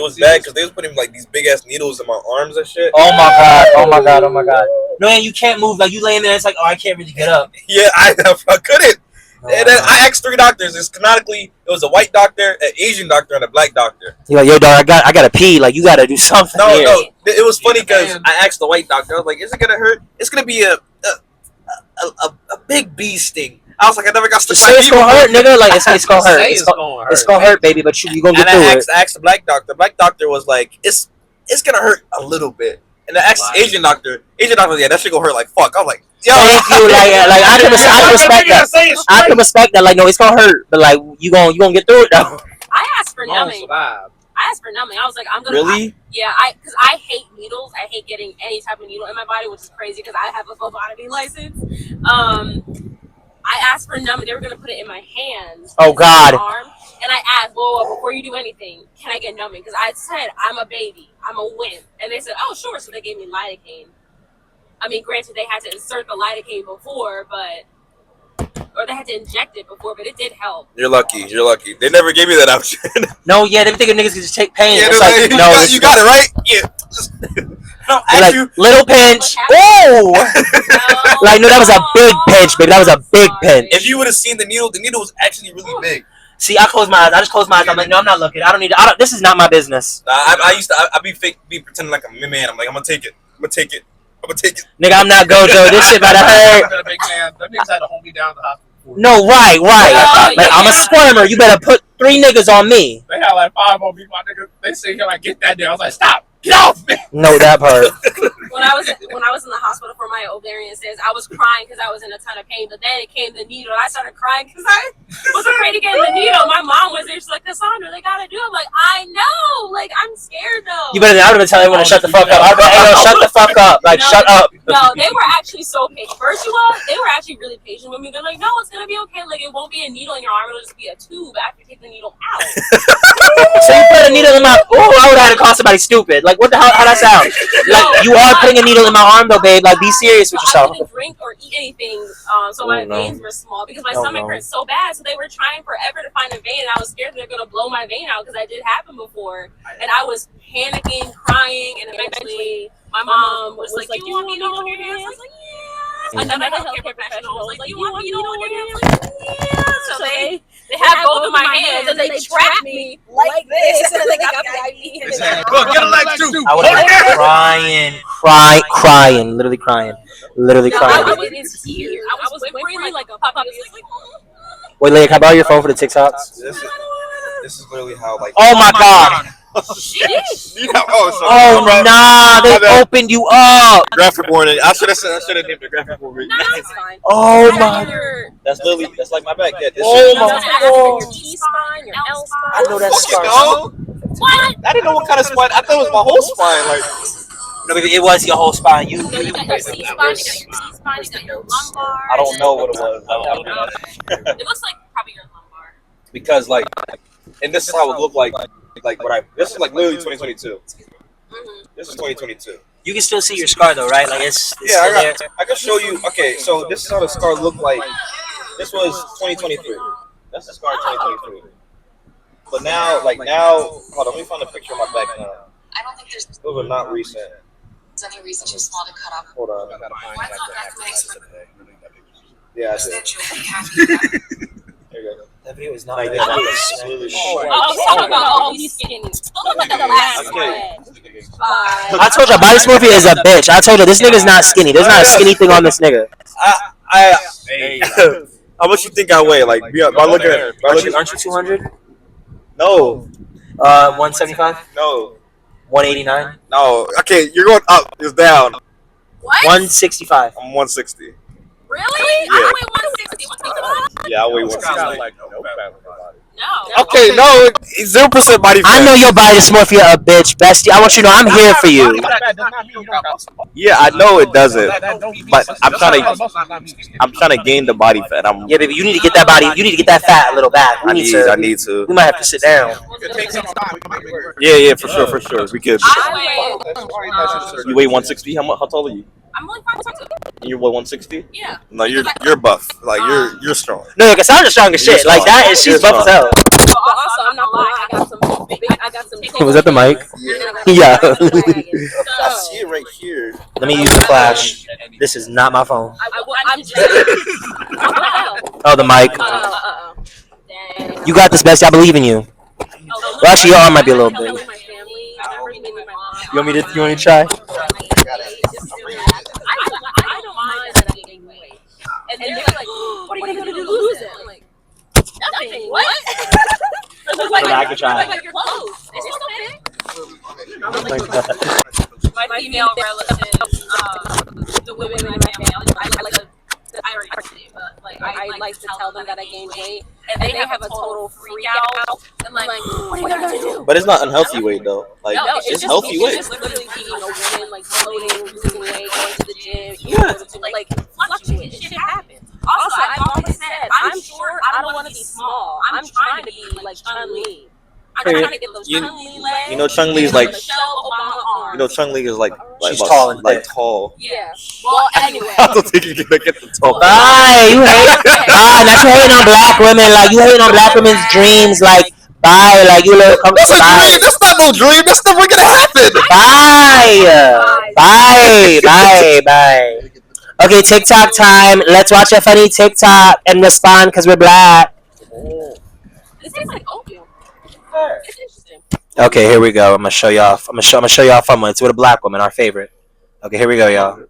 it was bad because they was putting like these big ass needles in my arms and shit. Oh my god! Oh my god! Oh my god! No, and you can't move. Like you laying there, it's like, oh, I can't really get up. Yeah, I couldn't. And then I asked 3 doctors. It's canonically, it was a white doctor, an Asian doctor, and a black doctor. You're like, yo, dog, I gotta pee. Like, you gotta do something. No, here. no. It was funny because I asked the white doctor. I was like, "Is it gonna hurt?" It's gonna be a big bee sting. I was like, I never got stuck. Say it's gonna hurt, nigga. Like, it's gonna hurt. It's gonna hurt, baby. But you gonna get through it. I asked the black doctor. The black doctor was like, "It's gonna hurt a little bit." And I asked the Asian doctor. Yeah, that shit gonna hurt like fuck. I was like, yo, thank you. Like I can respect that. I can respect that. Like, no, it's gonna hurt, but like you gonna get through it though. I asked for numbing. I was like, I'm gonna. Really? Because I hate needles. I hate getting any type of needle in my body, which is crazy because I have a phlebotomy license. I asked for numbing. They were gonna put it in my hands. Oh God. Arm. And I asked, well, before you do anything, can I get numbing? Because I said, I'm a baby. I'm a wimp. And they said, oh, sure. So they gave me lidocaine. I mean, granted, they had to insert the lidocaine before, or they had to inject it before, but it did help. You're lucky. They never gave me that option. No, yeah, they thinking niggas can just take pain. Yeah, it's like, no, you got it, right? Yeah. No, like, little pinch. Oh! Like, no, that was a big pinch, baby. That was a big pinch. If you would have seen the needle was actually really big. See, I close my eyes. I just close my eyes. I'm like, no, I'm not looking. This is not my business. I be pretending like I'm a man. I'm like, I'm gonna take it. Nigga, I'm not Gojo. This shit about to hurt. That niggas had to hold me down to the hospital. No, right. Like, I'm a squirmer. You better put 3 niggas on me. They had like 5 on me, my nigga. They say here like, get that there. I was like, stop. Get off me. No, that part. When I was in the hospital for my ovarian cyst, I was crying because I was in a ton of pain. But then it came the needle, and I started crying because I was afraid to get the needle. My mom was there. She's like, Cassandra, they gotta do it. I'm like, I know. Like, I'm scared though. You better. I would have been telling everyone to shut the fuck up. I would have been, hey, yo, shut the fuck up. Like, shut up. No, they were actually so patient. They were actually really patient with me. They're like, no, it's gonna be okay. Like, it won't be a needle in your arm. It'll just be a tube after you take the needle out. So you put a needle in my. Oh, I would have had to call somebody stupid. Like, what the hell? How'd that sound? Like, you are putting a needle in my arm, though, babe. Like, be serious with yourself. I didn't drink or eat anything, so my veins were small because my stomach hurt so bad. So they were trying forever to find a vein, and I was scared they're gonna blow my vein out because that did happen before. And I was panicking, crying, and eventually my mom was like, "You want me to hold your hands?" I was like, "Yeah." Another healthcare professional was like, "You want me to hold your hands?" I was like, "Yeah." So they had both of my hands and they trapped me like this, and then they got the IV. Look, get a leg too. I would have been crying, literally crying. I was here. I was whimpering like a puppy. Wait, Leah, can I borrow your phone for the TikToks? This is literally how like. Oh my god. Nah, they opened you up. Graphic warning. I should have named the graphic warning. No, it's fine. Oh my. That's like my back. Yeah, this Oh is, my god. Your T-spine, your L spine. I know that's fucking scar. What? I didn't know what kind of spine. I thought it was my whole spine. Like, No, baby, it was your whole spine. You got your C-spine, you got your T-spine, you got your lumbar. I don't know what it was. It looks like probably your lumbar. Because like, and this is how it looked like this is like literally 2022. This is 2022. You can still see your scar though, right? Like it's yeah. I can show you. Okay, so this is how the scar looked like. This was 2023. That's the scar 2023. But now, hold on, let me find a picture of my back now. I don't think there's Those are not recent. any reason too small to cut up. Hold on. Why not recognize Yeah, I did. that There you go. that video is not Like, good. that was really short. He's skinny. Look like the last Okay. I told you, Body Smurfy is a bitch. I told you, this nigga's not skinny. There's not a skinny thing on this nigga. How much you think I weigh? Like, by looking at, Aren't you 200? no, 175? no, 189? no. Okay, you're going up. It's down. What? 165. I'm 160. Really? I weigh 160. What's the Yeah, I weigh 160. No. Okay, no, 0% body fat. I know your Body Dysmorphia a bitch, bestie. I want you to know I'm here for you. Yeah, I know it doesn't, but I'm trying to gain the body fat. Yeah, baby, you need to get that body. You need to get that fat a little back. I need to. We might have to sit down. Yeah, for sure. We could. I weigh. You weigh 160. How tall are you? I'm only 5'2". You weigh 160? Yeah. No, you're buff. Like you're strong. No, Cassandra's strong as shit. Like that is, she's buff as hell. But also, I'm not lying. I got some big Was that the mic? Yeah. Yeah. I see it right here. Let me use the flash. This is not my phone. I'm just. Oh, the mic. Dang. You got this, best. I believe in you. Well, actually, your arm might be a little big. My family. You want me to? You want me to try? I don't mind that I'm gaining weight. And they're like, what are you going to do to lose it? I'm like, nothing. What? I can try. Like your clothes. It's just okay. Oh my God. My female relatives, the women in my family, I already did, but like I like to tell them that I gained weight, and they have a total freak out. And like, what are you gonna do? But it's not unhealthy weight though. Like No, it's healthy weight. It's just literally being a woman, like floating, losing weight, going to the gym, like fluctuate. Shit happens. Also, I've always said I'm short. I don't want to be small. I'm trying to be like Chun-Li. I'm trying to get those Chun-Li legs. You know, Chun-Li's like. Michelle Obama arms. You know, Chun-Li is like She's tall and like thick. tall. Yeah. Well, anyway. I don't think you're gonna get the tall. Bye. You hate. Not you hating on black women. Like you hating on black women's dreams. Like bye. Like you little. That's a Bye. dream. That's not no dream. That's never gonna happen. Bye. Bye. Bye. Bye. Okay, TikTok time. Let's watch a funny TikTok and respond because we're black. This tastes like opium. It's interesting. Okay, here we go. I'm gonna show y'all. I'm gonna show y'all fun one. It's with a black woman, our favorite. Okay, here we go, y'all.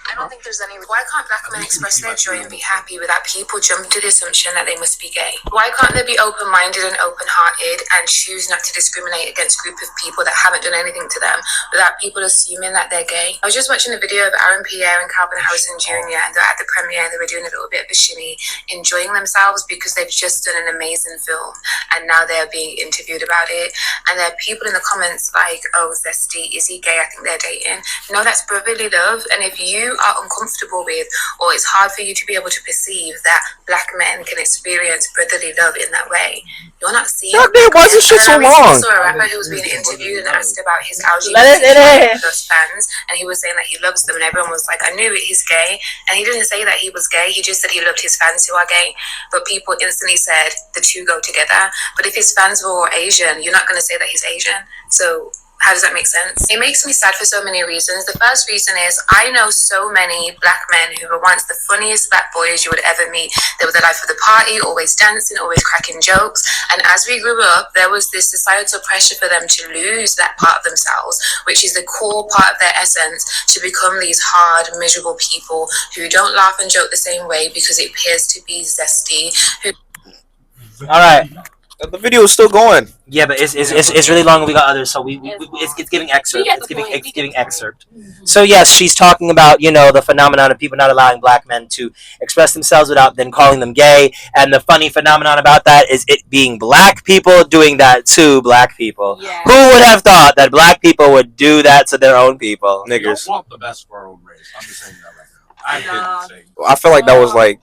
I don't think there's any. Why can't black men express their joy and be happy without people jump to the assumption that they must be gay? Why can't they be open-minded and open-hearted and choose not to discriminate against a group of people that haven't done anything to them without people assuming that they're gay? I was just watching a video of Aaron Pierre and Calvin Harrison Jr. and they're at the premiere. They were doing a little bit of a shimmy, enjoying themselves because they've just done an amazing film and now they're being interviewed about it. And there are people in the comments like, "Oh, Zesty, is he gay? I think they're dating." No, that's brotherly love. And if you are uncomfortable with, or it's hard for you to be able to perceive that black men can experience brotherly love in that way, you're not seeing. God damn, why is this shit so I long? saw a rapper who was being interviewed and asked about his LGBT plus fans, and he was saying that he loves them, and everyone was like, "I knew it, he's gay," and he didn't say that he was gay. He just said he loved his fans who are gay, but people instantly said the two go together. But if his fans were Asian, you're not going to say that he's Asian. So how does that make sense? It makes me sad for so many reasons. The first reason is I know so many black men who were once the funniest black boys you would ever meet. They were the life of the party, always dancing, always cracking jokes. And as we grew up, there was this societal pressure for them to lose that part of themselves, which is the core part of their essence, to become these hard, miserable people who don't laugh and joke the same way because it appears to be zesty. All right. The video is still going. Yeah, but it's really long and we got others, so it's giving excerpt. It's giving excerpt. So yes, she's talking about, you know, the phenomenon of people not allowing black men to express themselves without then calling them gay, and the funny phenomenon about that is it being black people doing that to black people. Yeah. Who would have thought that black people would do that to their own people? You Niggers. don't want the best for our own race. I'm just saying that right now. I didn't say. I feel like that was like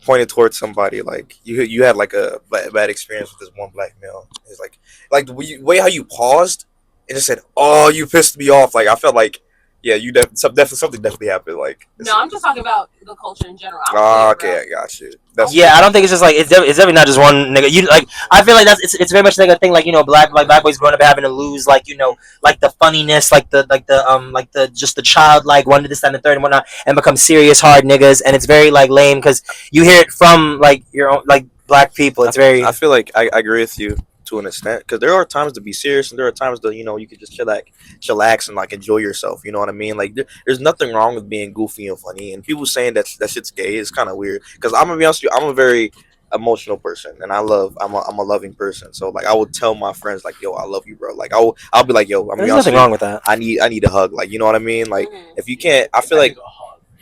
pointed towards somebody. Like you had like a bad experience with this one black male. It's like the way how you paused and just said, "Oh, you pissed me off." Like I felt like, yeah, you something definitely happened. Like No, I'm just talking about the culture in general. okay, I got you. Yeah, I don't think it's just like it's definitely not just one nigga. You like, I feel like it's very much like a thing, like, you know, black boys growing up having to lose, like, you know, like the funniness, like the just the childlike one to this and the third and whatnot, and become serious hard niggas, and it's very like lame because you hear it from like your own like black people. It's very. I feel like I agree with you to an extent because there are times to be serious and there are times that, you know, you can just chillax and like enjoy yourself. You know what I mean? Like there's nothing wrong with being goofy and funny, and people saying that shit's gay is kind of weird because I'm gonna be honest with you, I'm a very emotional person and I'm a loving person. So like I would tell my friends like, "Yo, I love you, bro." Like I'll be like, "Yo, I'm There's nothing wrong with that. I need a hug." Like, you know what I mean? Like if you can't, I feel like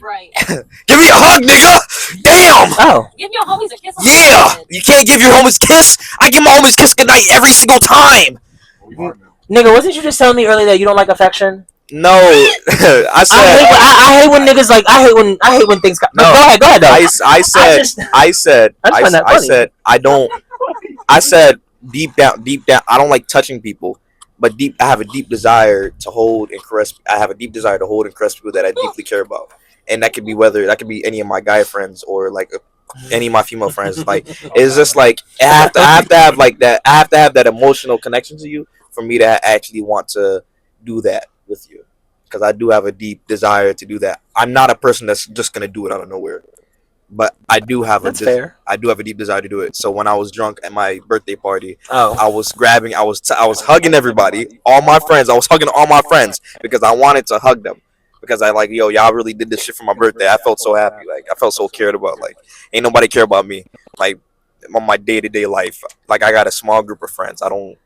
Right. give me a hug, nigga. Damn. Oh. Give your homies a kiss. Yeah, you can't give your homies a kiss. I give my homies a kiss goodnight every single time. Nigga, wasn't you just telling me earlier that you don't like affection? No, I said I hate when niggas like I hate when things. No. Go ahead though. I said I don't. I said deep down, I don't like touching people, but I have a deep desire to hold and caress. I have a deep desire to hold and caress people that I deeply care about, and that could be any of my guy friends or like any of my female friends. Like it's just like I have to have like that. I have to have that emotional connection to you for me to actually want to do that with you. Because I do have a deep desire to do that. I'm not a person that's just gonna do it out of nowhere. But I do have That's fair. I do have a deep desire to do it. So when I was drunk at my birthday party, Oh, I was grabbing, I was hugging everybody, all my friends. I was hugging all my friends because I wanted to hug them because I like, yo, y'all really did this shit for my birthday. I felt so happy, like I felt so cared about. Like ain't nobody care about me, like on my day to day life. Like I got a small group of friends. I don't.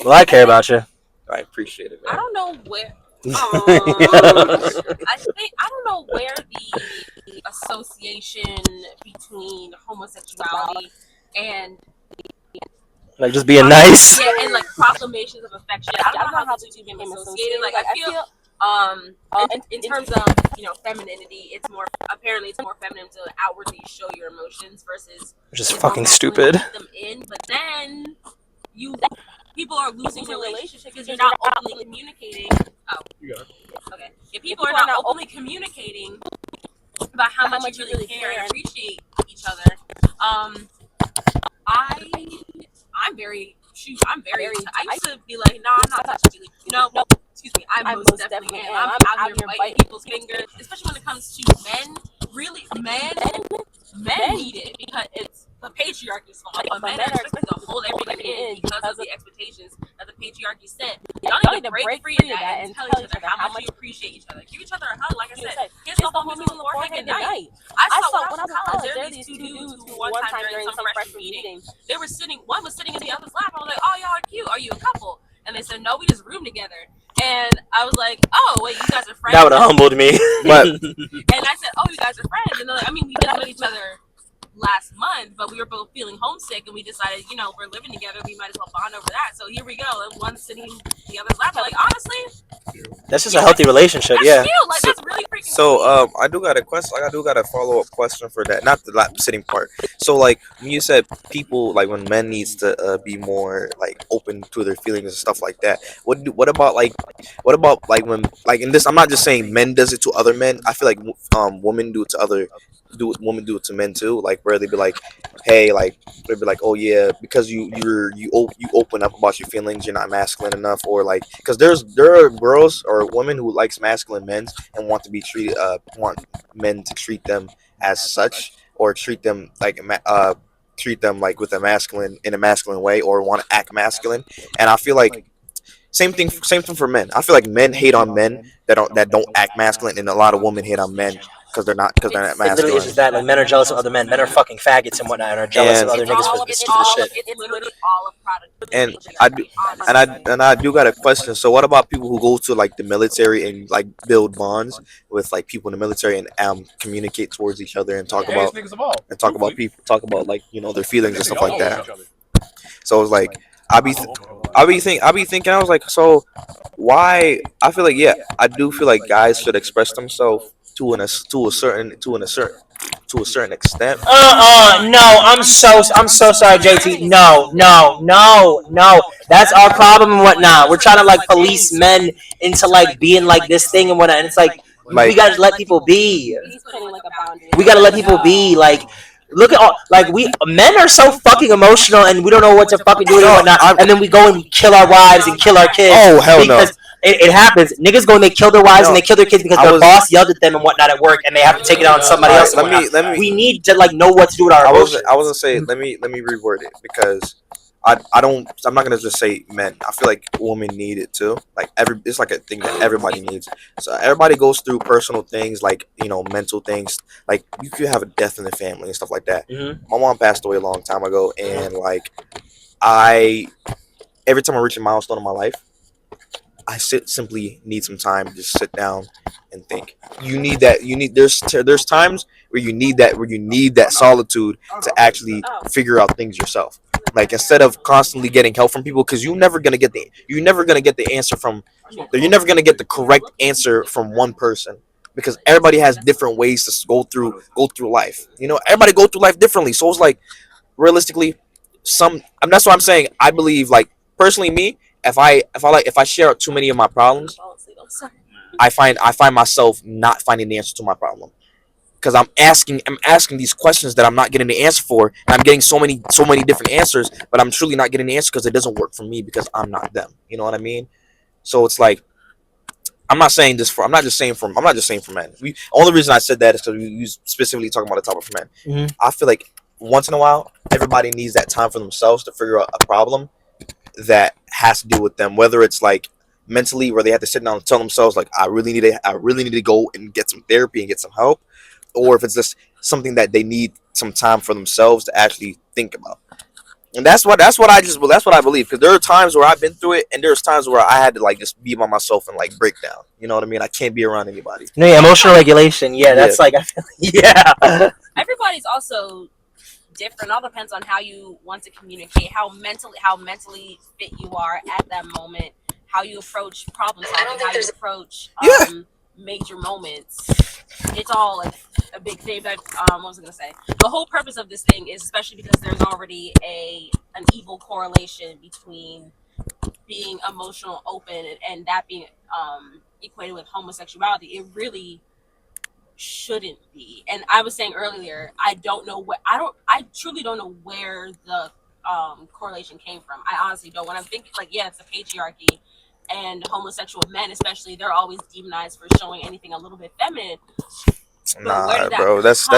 well, I care about you. I appreciate it, I man. don't know where. I think I don't know where the association between homosexuality and Like just being nice. and like proclamations of affection. I don't know how the two became associated. Like I feel in terms of femininity, it's more apparently it's more feminine to outwardly show your emotions versus Which is it's fucking more stupid. keep them in, but then you people are losing relationships because you're not openly communicating. Oh, okay. If people are not openly communicating about how much you really care and appreciate each other, I'm very I used to be like, no, I'm not touching you. No, excuse me, I most definitely am. I'm out here biting people's fingers, especially when it comes to men. Really, men need it because it's the patriarchy's fault. But men are expected to hold everything in because of the expectations that the patriarchy set. Y'all need to break free of that and tell each other how much you appreciate each other. Give each other a hug, like I said. Kiss the homies on the forehead at night. I saw when I was in college, there were these two dudes who one time during some freshman meeting, they were sitting. One was sitting in the other's lap. I was like, "Oh, y'all are cute. Are you a couple?" And they said, "No, we just room together." And I was like, "Oh, wait, you guys are friends?" That would have humbled me. But And I said, "Oh, you guys are friends." And they're like, "I mean, we just met each other last month, but we were both feeling homesick, and we decided, we're living together, we might as well bond over that. So here we go." And one's sitting the other's lap. Like honestly, That's just a healthy relationship. that's Yeah. cute. Like that's really freaking. so I do got a question. Like I do got a follow up question for that. Not the lap sitting part. So like when you said people like when men needs to be more like open to their feelings and stuff like that. What about like when like in this? I'm not just saying men does it to other men. I feel like women do it to other women do it to men too. Like where they be like, hey, like they'd be like, oh yeah, because you open up about your feelings, you're not masculine enough, or like because there are girls or women who likes masculine men and want to be treated want men to treat them as such or treat them like with a masculine in a masculine way or want to act masculine, and I feel like same thing for men. I feel like men hate on men that don't act masculine, and a lot of women hate on men because they're not It literally is masculine. just that. Like men are jealous of other men. Men are fucking faggots and whatnot, and are jealous of And other niggas for the stupid shit. It's literally all a product of and nature. I do and I do got a question. So what about people who go to like the military and like build bonds with like people in the military and communicate towards each other and talk Gays about niggas of all. talk about like their feelings and They stuff all like know that. each other. So it's like I be thinking I was like, so why I feel like yeah, I do feel like guys should express themselves to a certain extent. No, I'm so sorry, JT. No. That's our problem and whatnot. We're trying to like police men into like being like this thing and whatnot. And it's like we gotta let people be. He's putting like a boundary. We gotta let people be. Like look at all like we men are so fucking emotional and we don't know what to fucking do and whatnot. And then we go and we kill our wives and kill our kids. Oh hell no! Because it happens. Niggas go and they kill their wives and they kill their kids because their boss yelled at them and whatnot at work, and they have to take it out on somebody else. Let me. We need to like know what to do with our emotions. I was gonna say let me reword it because I'm not gonna just say men. I feel like women need it too. Like it's like a thing that everybody needs. So everybody goes through personal things like mental things. Like you could have a death in the family and stuff like that. Mhm. My mom passed away a long time ago, and like I every time I reach a milestone in my life, I simply need some time to just sit down and think. You need that. There's times where you need that solitude to actually figure out things yourself. Like instead of constantly getting help from people, because you're never gonna get the answer from. You're never gonna get the correct answer from one person because everybody has different ways to go through life. Everybody go through life differently. So it's like realistically, that's what I'm saying. I believe like personally me. If I share out too many of my problems, I find myself not finding the answer to my problem. because I'm asking these questions that I'm not getting the answer for, and I'm getting so many different answers, but I'm truly not getting the answer because it doesn't work for me because I'm not them. You know what I mean? So it's like I'm not saying this for I'm not just saying for men. Only reason I said that is because we specifically talking about the topic for men. Mhm. I feel like once in a while everybody needs that time for themselves to figure out a problem that has to do with them, whether it's like mentally where they have to sit down and tell themselves like I really need to go and get some therapy and get some help, or if it's just something that they need some time for themselves to actually think about. And that's what I believe, because there are times where I've been through it, and there's times where I had to like just be by myself and like break down. You know what I mean? I can't be around anybody. No, yeah, emotional regulation. Yeah, that's like, yeah. Everybody's also different. All depends on how you want to communicate, how mentally fit you are at that moment, how you approach problem solving, how you approach major moments. It's all a big thing. But what was I gonna say? The whole purpose of this thing is, especially because there's already an evil correlation between being emotional, open, and that being equated with homosexuality. It really shouldn't be. And I was saying earlier, I truly don't know where the correlation came from. I honestly don't. When I'm thinking like, yeah, it's the patriarchy, and homosexual men especially, they're always demonized for showing anything a little bit feminine. Nah, bro, that's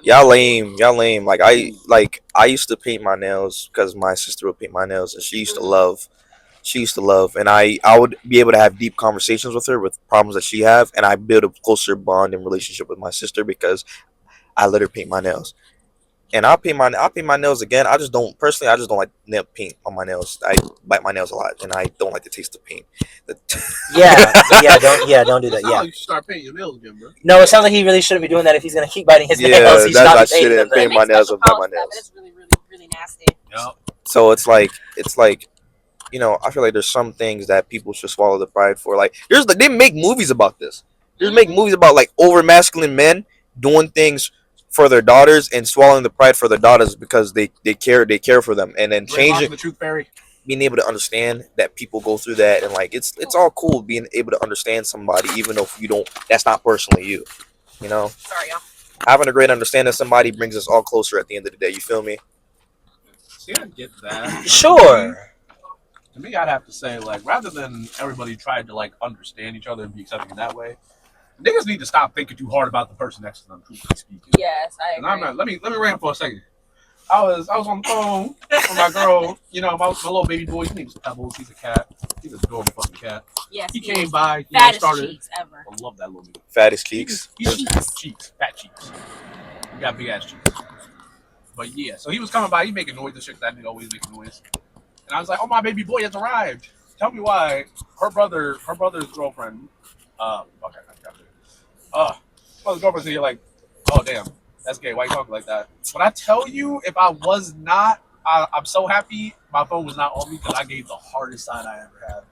y'all lame. Like I used to paint my nails because my sister would paint my nails, and she used to love. And I would be able to have deep conversations with her with problems that she have, and I build a closer bond and relationship with my sister because I let her paint my nails. And I'll paint my nails again. I just don't like nail paint on my nails. I bite my nails a lot, and I don't like the taste of paint. Don't do that. Yeah, you should start painting your nails again, bro. No, it sounds like he really shouldn't be doing that if he's gonna keep biting his nails. Yeah, He should not be painting them. paint my nails with my nails. It's really, really, really nasty. Yep. So it's like I feel like there's some things that people should swallow the pride for. Like they make movies about this. They make movies about like over masculine men doing things for their daughters and swallowing the pride for their daughters because they care for them, and then changing the truth fairy. Being able to understand that people go through that, and like it's all cool being able to understand somebody even though you don't, that's not personally you. Sorry, y'all. Having a great understanding of somebody brings us all closer at the end of the day. You feel me? See, I get that. Sure. To me, I'd have to say, like, rather than everybody trying to like understand each other and be accepting in that way, niggas need to stop thinking too hard about the person next to them, truthfully speaking. Yes, I agree. And I'm not. Let me rant for a second. I was on the phone with my girl. My little baby boy. His name's Pebbles. He's a cat. He's an adorable fucking cat. Yes, he came by. Fattest started. cheeks ever. I love that little nigga. Fattest cheeks. Cheeks. Fat cheeks. He got big ass cheeks. But yeah, so he was coming by. He making noise and shit. That nigga always making noise. And I was like, "Oh, my baby boy has arrived. Tell me why." Her brother's girlfriend. Okay, I got it. Well, the girlfriend's here like, "Oh damn, that's gay. Why you talking like that?" When I tell you, if I was not, I'm so happy my phone was not on me because I gave the hardest side I ever had.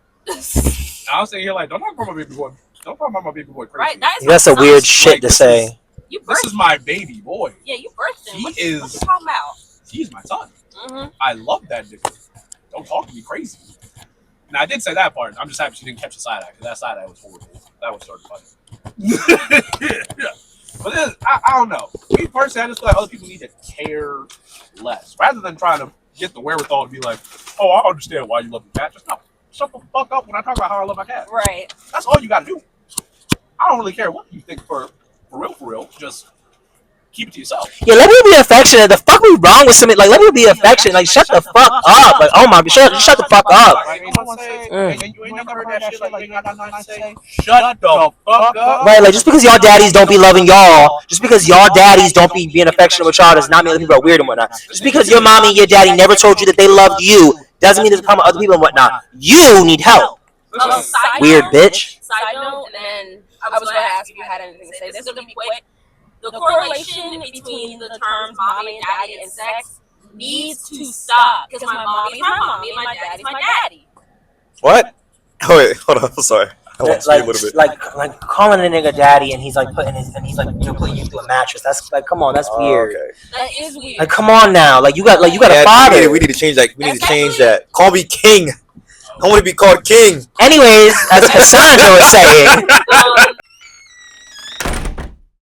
I was sitting here like, "Don't talk about my baby boy. Don't talk about my baby boy crazy." Right, that's a weird shit to say. This is my baby boy. Yeah, you birthed him. What you talking about? He's my son. Mm-hmm. I love that nigga. Don't talk to me crazy. And I did say that part. I'm just happy she didn't catch the side eye because that side eye was horrible. That was sort of funny. Yeah. But I don't know. Me personally, I just feel like other people need to care less rather than trying to get the wherewithal to be like, "Oh, I understand why you love your cat." Just no, shut the fuck up when I talk about how I love my cat. Right. That's all you got to do. I don't really care what you think for real. Just keep it to yourself. Yeah, let me be affectionate. The fuck we wrong with something? Like, let me be affectionate. Like, shut the fuck up. Like, oh my, shut the fuck up. Shut the fuck up. Right, like, just because y'all daddies don't be loving y'all, just because y'all daddies don't be being affectionate with y'all does not mean other people are weird and whatnot. Just because your mommy and your daddy never told you that they loved you doesn't mean there's a problem with other people and whatnot. You need help. Weird bitch. Side note, and then I was going to ask if you had anything to say. This is going to be quick. The correlation between the terms mommy and daddy and sex needs to stop. Because my mommy is my mommy and my daddy is my daddy. What? Oh, wait, hold on. I'm sorry. I want to speak a little bit. Like calling a nigga daddy and he's like putting you through a mattress. That's like, come on, that's weird. Okay. That is weird. Like, come on now. Like, you got a father. We need to change that. We need to change that. Call me King. I want to be called King. Anyways, as Cassandra was saying.